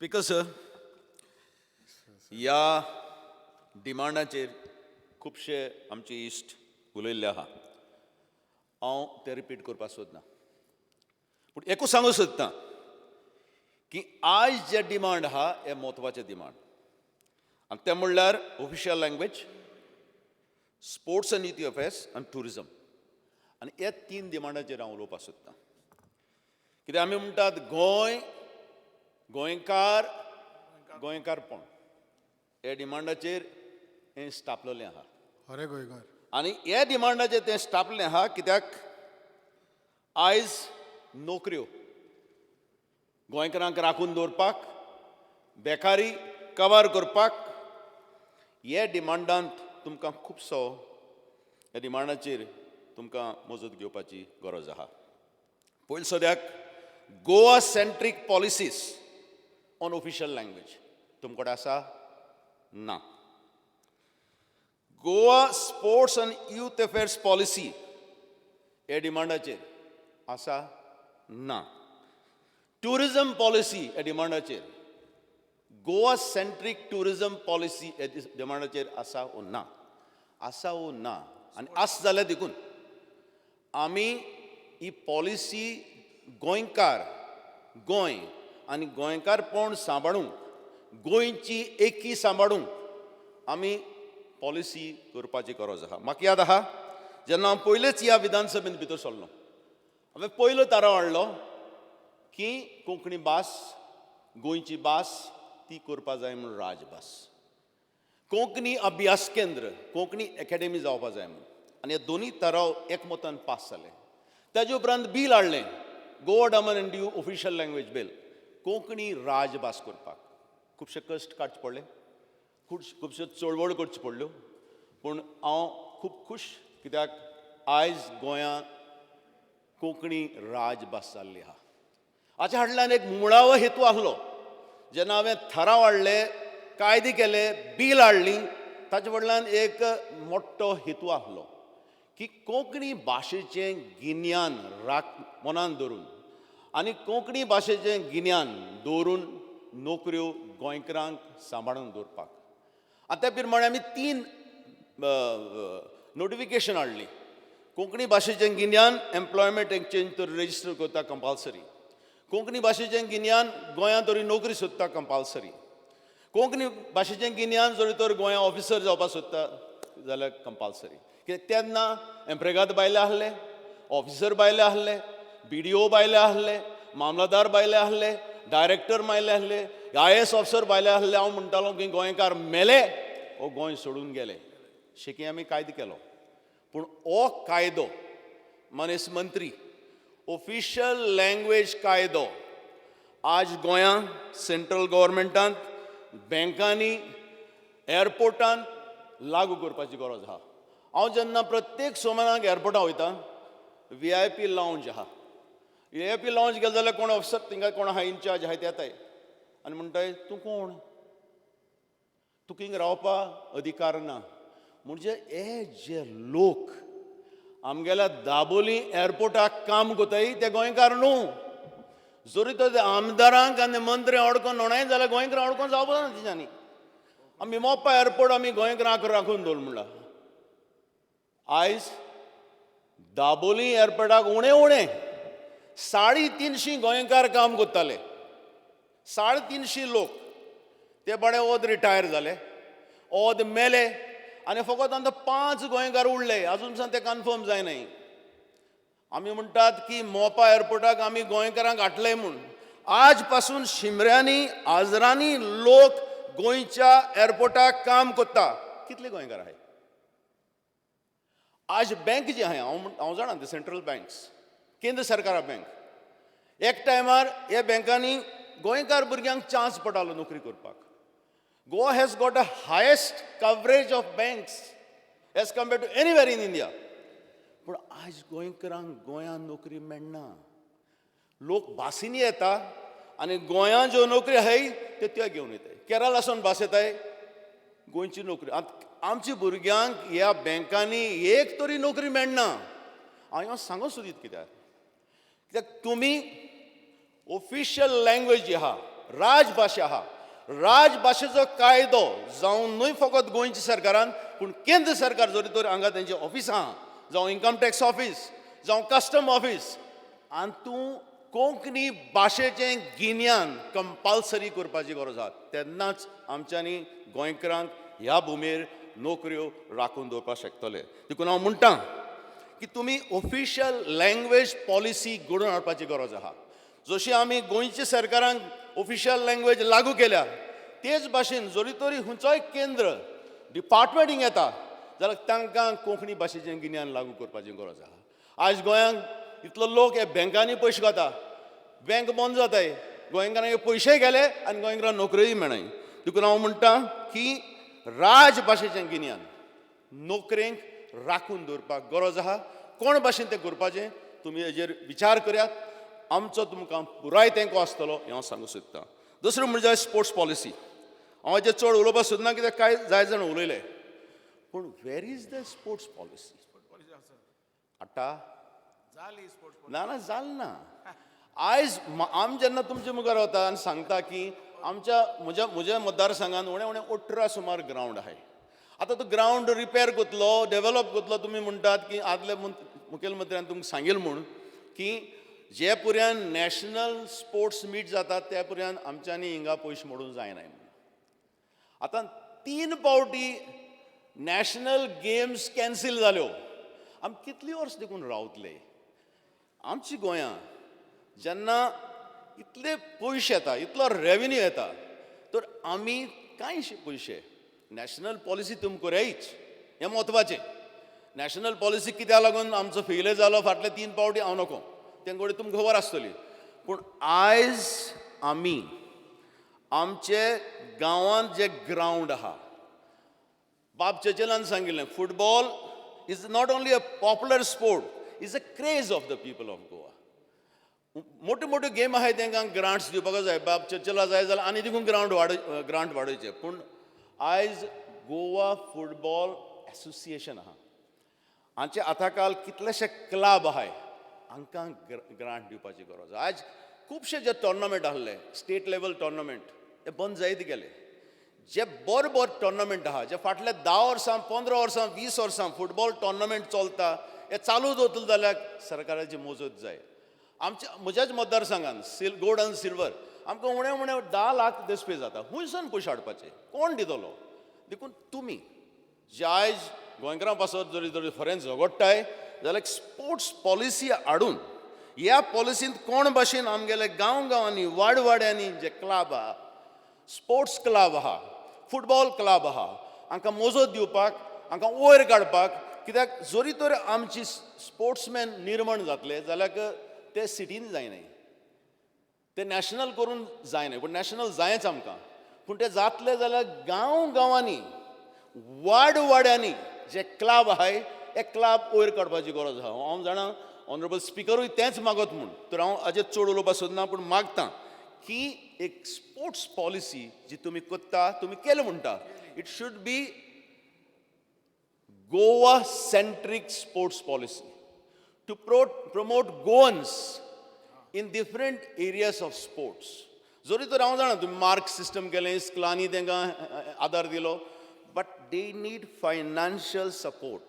Speaker sir, ह्या डिमांडाचेर खुबशे आमचे इश्ट उलयल्ले आहा. हांव ते रिपीट करपाक सोदना, पूण एकूच सांगूंक सोदतां की आज जे डिमांड आहा हे म्हत्वाचे डिमांड, आनी ते म्हणल्यार official language, sports end youth affairs आनी ट्युरिजम. आनी हे तीन डिमांडाचेर हांव उलोवपाक सोदतां. कित्याक आमी म्हणटात गोंय, गोंयकार, गोंयकारपण. हे डिमांडाचेर हें स्टापलेलें आहा. अरे गोंयकार. आनी हे डिमांडाचेर तें स्टापलें आहा कित्याक आयज नोकऱ्यो गोंयकारांक राखून दवरपाक, बेकारी कवर करपाक हे डिमांडांत तुमकां खुबसो ह्या डिमांडाचेर तुमकां मजत घेवपाची गरज आहा. पयलीं सद्याक Goa centric policies on official language तुमचे कडेन आसा? ना. गोवा स्पोर्ट्स आनी यूथ अफेर्स पॉलिसी हे डिमांडाचेर आसा? ना. ट्युरिजम पॉलिसी ह्या डिमांडाचेर, गोवा सेंट्रीक ट्युरिजम पॉलिसी ह्या डिमांडाचेर आसा वो ना? आसा वो ना. आनी आस जाल्यार देखून आमी ही पॉलिसी गोंयकार, गोंय आनी गोंयकारपण सांबाळूंक, गोंयची एकी सांबाळूंक आमी पॉलिसी करपाची गरज आहा. म्हाका याद आहा जेन्ना हांव पयलेंच ह्या विधानसभेंत भितर सरलो, हांवें पयलो थाराव हाडलो की कोंकणी भास, गोंयची भास ती करपा जाय म्हणून राजभास. कोंकणी अभ्यास केंद्र, कोंकणी एकेडमी जावपा जाय म्हणून. आनी हे दोनी थाराव एकमतान पास जाले. ताजे उपरांत बील हाडलें, Goa Daman end due official language bill, Konkani राजभास करपाक. खुबशे कश्ट काडचे पडले, खुबश्यो चळवळ करच्यो पडल्यो, पूण हांव खूब खूश कित्याक आयज गोंयांत कोंकणी राजभास जाल्ली आहा. हाच्या फाटल्यान एक मुळावो हेतू आसलो. जेन्ना हांवें थाराव हाडले, कायदे केले, बील हाडली, ताचे फाटल्यान एक मोठो हेतू आसलो की कोंकणी भाशेचें गिन्यान मनान दवरून आनी कोंकणी भाशेचें गिन्यान दवरून नोकऱ्यो गोंयकारांक सांबाळून दवरपाक. आनी त्या प्रमाणे आमी 3 नोटिफिकेशन हाडलीं. कोंकणी भाशेचें गिन्यान एम्प्लॉयमेंट एक्सचेंज तर रेजिस्टर करता कंपल्सरी. कोंकणी भाशेचें गिन्यान गोंयांत तरी नोकरी सोदता कंपल्सरी. कोंकणी भाशेचें गिन्यान जरी तर गोंया ऑफिसर जावपाक सोदता जाल्यार कंपल्सरी. कित्याक तेन्ना एम्प्रेगाद बायले आहले, ऑफिसर बायले आहले, BDO बायले आहले, मामलादार बायले आहले, डायरेक्टर बायले आहले, IAS ऑफिसर बायले आहले. हांव म्हणटालो की गोंयकार मेले वो गोंय सोडून गेले. शेकी आमी कायदो केलो, पूण हो कायदो मनीस मंत्री ऑफिशियल लँग्वेज कायदो आज गोंयांत सेंट्रल गव्हर्मेंटान, बँकांनी, एअरपोर्टान लागू करपाची गरज आहा. हांव जेन्ना प्रत्येक सोमाराक एअरपोर्टार वयता, VIP लावंज आहा. VIP लावंज गेले जाल्यार कोण ऑफिसर थिंगा कोण आहा इन्चार्ज आहाय ते येताय आनी म्हणटाय तूं कोण, तुका हिंगा रावपा अधिकार ना. म्हणजे हे जे लोक आमगेल्या दाबोली एअरपोर्टाक काम कोताय ते गोंयकार न्हू. जरी तर आमदारांक आनी मंत्री अडकोन न्हणाय जाल्यार गोंयकार अडकोन जावपा ना तेच्यांनी. आमी मोपा एअरपोर्ट आमी गोंयकारांक राखून दवरलो म्हणला. आयज दाबोली एअरपोर्टाक उणें 350 गोंयकार काम करताले. 350 लोक ते बडे ओद रिटायर जाले, ओद मेले आनी फकत आतां 5 गोंयकार उरले. अजून सुद्दां ते कन्फर्म जायनाय. आमी म्हणटात की मोपा एअरपोर्टाक आमी गोंयकारांक हाडलंय म्हूण. आज पासून शिमऱ्यांनी, आजरांनी लोक गोंयच्या एअरपोर्टाक काम करता. कितले गोंयकार आहाय? आज बँक जी आहाय, हांव जाणा ते सेंट्रल बँक्स, केंद्र सरकारा बँक, एक टायमार ह्या बँकांनी गोंयकार भुरग्यांक चान्स पडटालो नोकरी करपाक. Goa has got a highest coverage of banks as compared to anywhere in India. पूण आज गोंयकारांक गोंयांत नोकरी मेळना. लोक भासीनी येता आनी गोंयांत ज्यो नोकरी आहाय त्यो घेवन येताय. केरळासून भास येताय, गोंयची नोकरी. आमच्या भुरग्यांक ह्या बँकांनी एक तरी नोकरी मेळना. हांव सांगूं सोदीत कित्याक तुमी ऑफिशियल लँग्वेज जी आहा राजभाशा आहा राजभाशेचो कायदो जावं न्हय फकत गोंयच्या सरकारान पूण केंद्र सरकार जरी तर हांगा तेंची ऑफिसां आहा जावं इन्कम टॅक्स ऑफिस जावं कस्टम ऑफिस हातूंत कोंकणी भाशेचें गिन्यान कंपल्सरी करपाची गरज आसा तेन्नाच आमच्यांनी गोंयकारांक ह्या भुमीर नोकऱ्यो राखून दवरपाक शकतले देखून हांव म्हणटां की तुमी ऑफिशियल लँग्वेज पॉलिसी घडोवन हाडपाची गरज आहा जशी आमी गोंयच्या सरकारांक ऑफिशियल लँग्वेज लागू केल्या तेच भाशेन जरी तरी खंयचोय केंद्र डिपार्टमेंट हिंगा येता जाल्यार तांकां कोंकणी भाशेचें गिन्यान लागू करपाची गरज आहा आयज गोंयांत इतलो लोक हे बँकांनी पयशे खाता बँक बंद जाताय गोंयकारांक पयशेय गेले आनी गोंयकारांक नोकऱ्योय मेळनाय देखून हांव म्हणटां की राजभाशेचें गिन्यान नोकरेंक राखून दवरपाक गरज आहा कोण भाशेन तें करपाचें तुमी हेजेर विचार करात आमचो तुमकां पुराय तेंको आसतलो हें हांव सांगूंक सोदतां दुसरें म्हणजे स्पोर्ट्स पॉलिसी हांव हेजेर चड उलोवपाक सोदना कित्याक कांय जाय जाण उलयले पूण वेर इज द स्पोर्ट्स पॉलिसी आतां ना ना जाल ना आयज आमी जेन्ना तुमचे मुखार वता आनी सांगता की आमच्या म्हज्या मतदारसंघान उणें उणें 18 सुमार ग्रावंड आहाय आतां तो ग्रावंड रिपेर करतलो डेवलप करतलो तुमी म्हणटात की आदले मुखेलमंत्र्यान तुमकां सांगील म्हूण की जे पर्यान नॅशनल स्पोर्ट्स मीट जातात त्या पर्यान आमच्यांनी हिंगा पयशे मोडूंक जायनाय म्हणून आतां 3 फावटी नॅशनल गेम्स कॅन्सील जाल्यो आमी कितलीं वर्स देखून रावतले आमची गोंयां जेन्ना इतले पयशे येता इतलो रेवेन्यू येता तर आमी कांयशे पयशे नॅशनल पॉलिसी तुमी करायच हें म्हत्वाचें नॅशनल पॉलिसी कित्याक लागून आमचो फेल्यूर जालो फाटले 3 फावटी हांव नको तें घडी तुमकां खबर आसतली पूण आयज आमी आमचे गांवांत जे ग्रावंड आहा बाब चर्चिलान सांगिल्लें football is not only a popular sport is a craze of the people of Goa मोट्यो मोट्यो गेम आहाय तांकां ग्रांट्स दिवपाक जाय बाब चर्चिला जाय जाल्यार आनी देखून ग्रांट वाडोवचे पूण आयज गोवा फुटबॉल एसोसिएशन आहा हांचे आताकाल कितलेशे क्लब आहाय हांकां ग्रांट दिवपाची गरज आहा आयज खुबशे जे टोर्नामेंट आसले स्टेट लेवल टोर्नामेंट हे बंद जायत गेले जे बरे टोर्नामेंट आहा जे फाटले 10 वर्सां 15 वर्सां 20 वर्सां फुटबॉल टोर्नामेंट चलता हे चालू दवरतले जाल्यार सरकाराची मजत जाय आमच्या म्हज्याच मतदारसंघान गोल्ड आनी सिल्वर आमकां उणें उणें 10 लाख दिसपे जाता खंयसून पयशे हाडपाचे कोण दितलो देखून तुमी जे आयज गोंयकारां पासत जरी जरी फॉरेन झगडटाय जाल्यार स्पोर्ट्स पॉलिसी हाडून ह्या पॉलिसींत कोण भाशेन आमगेले गांवांनी वाड्यांनी जे क्लब आहा स्पोर्ट्स क्लब आहा फुटबॉल क्लब आहा हांकां मजत दिवपाक हांकां वयर काडपाक कित्याक जरी तर आमची स्पोर्ट्समॅन निर्माण जातले जाल्यार ते सिटीन जायनाय ते नॅशनल करून जायनाय पूण नॅशनल जायच आमकां पूण ते जातले जाल्यार गांवांनी वाड्यांनी जे क्लब आहाय हे क्लब वयर काडपाची गरज आहा हांव जाणा ऑनरेबल स्पिकरूय तेंच मागत म्हूण तर हांव हाजेर चड उलोवपाक सोदना पूण मागतां की एक स्पोर्ट्स पॉलिसी जी तुमी करता तुमी केलें म्हणटा it should be Goa centric sports policy to promote Goans in different areas of sports जरी तर हांव जाणा तुमी मार्क सिस्टम केलें स्कुलांनी तांकां आदार दिलो but they need financial support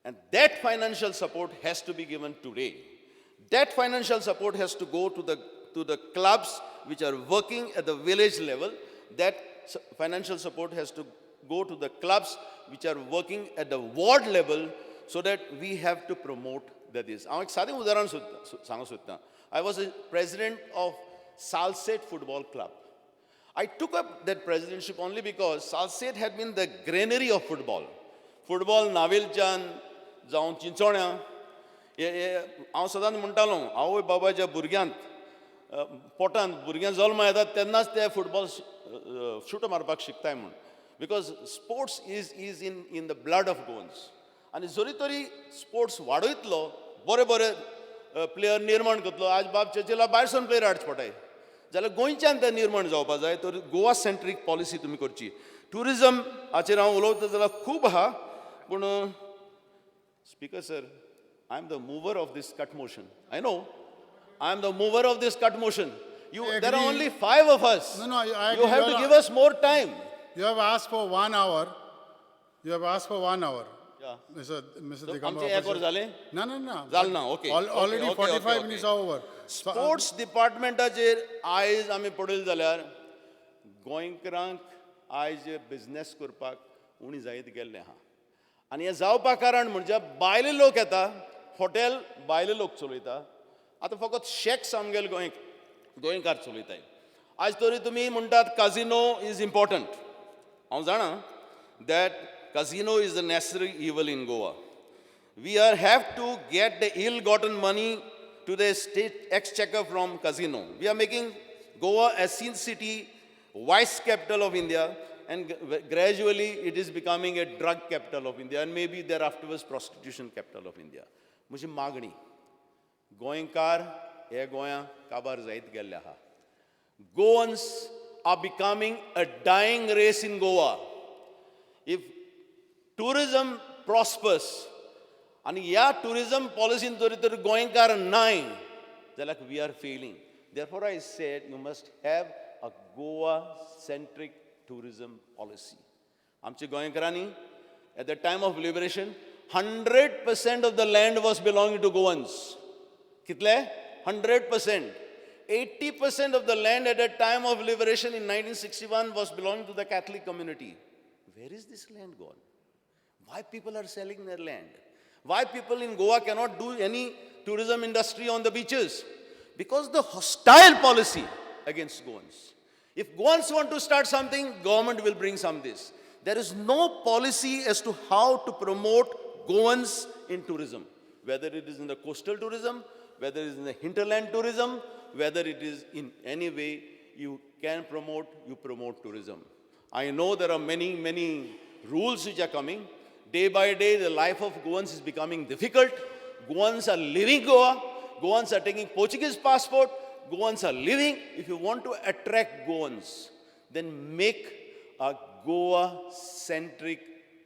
and that financial support has to be given today. That financial support has to go to the clubs which are working at the village level. That financial support has to go to the clubs which are working at the ward level so that we have to promote this. हांव एक सादें उदाहरण सांगूंक सोदतां. I was a president of Salsette Football Club. I took up that presidentship only because Salsette had been the granary of football. Football नाविलच्यान जावं चिंचोण्या हांव सदांच म्हणटालो आवय बाबाच्या भुरग्यांक पोटांत भुरग्यां जल्मा येतात तेन्नाच ते फुटबॉल शूट मारपाक शिकताय म्हूण because sports is in the blood of Goans आनी जरी तरी स्पोर्ट्स वाडयतलो बरे प्लेयर निर्माण करतलो आज बाब चर्चिला भायरसून प्लेयर हाडचे पडटाय जाल्यार गोंयच्यान ते निर्माण जावपाक जाय तर गोवा सेंट्रीक पॉलिसी तुमी करची ट्युरिजम हाचेर हांव उलयता जाल्यार खूब आहा पूण Speaker sir, I am the mover of this cut motion. I know, I am the mover of this cut motion. You, I there are agree. only 5 of us. No, I You agree. have to give us more time. You have asked for 1 hour. You have asked for 1 hour. Yeah. Mr. So, Digambar. आमचे एक वर झाले? No. जाल ना, okay. Already Okay, 45 minutes are over. So, sports डिपार्टमेंटाचेर आयज आमी पळयलें जाल्यार गोंयकारांक आयज बिझनेस करपाक उणी जायत गेल्लें आहा आनी हें जावपा कारण म्हणजे भायले लोक येता हॉटेल भायले लोक चलयता आतां फकत शॅक्स आमगेले गोंयकार चलयताय आज तरी तुमी म्हणटात काजिनो इज इम्पॉर्टंट हांव जाणा that casino is the necessary evil in Goa we have to get the ill-gotten money to the state exchequer from casino. We are making Goa a sin city, vice capital of India, and gradually it is becoming a drug capital of India, and maybe thereafterwards prostitution capital of India. म्हजी मागणी गोंयकार हे गोंया काबार जायत गेल्ले आहा. Goans are becoming a dying race in Goa. If tourism prospers, आणि ह्या टुरिजम पॉलिसीन जरी तर गोंयकार नाय जाल्यार we are failing therefore I said you must have a Goa centric tourism policy आमच्या गोंयकारांनी at the time of liberation 100% of the land was belonging to Goans कितले 100% 80% of the land at the time of liberation in 1961 was belonging to the Catholic community. Where is this land gone? Why people are selling their land? Why people in Goa cannot do any tourism industry on the beaches? Because the hostile policy against Goans. If Goans want to start something, government will bring some this. There is no policy as to how to promote Goans in tourism. Whether it is in the coastal tourism, whether it is in the hinterland tourism, whether it is in any way you can promote, you promote tourism. I know there are many rules which are coming. Day by day, the life of Goans is becoming difficult. Goans are leaving Goa. Goans are taking Portuguese passport. Goans are leaving. If you want to attract Goans, then make a Goa-centric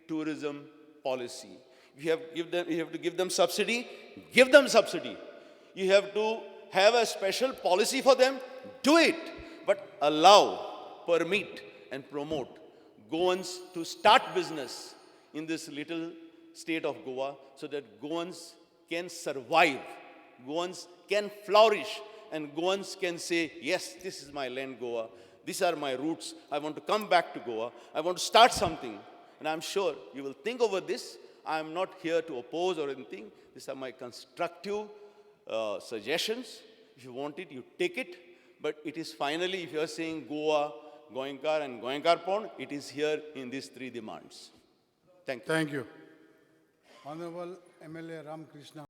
tourism policy. You have to give them subsidy. Give them subsidy. You have to have a special policy for them. Do it. But allow, permit, and promote Goans to start business in this little state of Goa so that Goans can survive, Goans can flourish, and Goans can say, yes, this is my land, Goa. These are my roots. I want to come back to Goa. I want to start something. And I'm sure you will think over this. I'm not here to oppose or anything. These are my constructive suggestions. If you want it, you take it. But it is finally, if you're saying Goa, Goenkar and Goenkar Pond, it is here in these 3 demands. Thank you. Thank you. Honorable MLA Ram Krishna.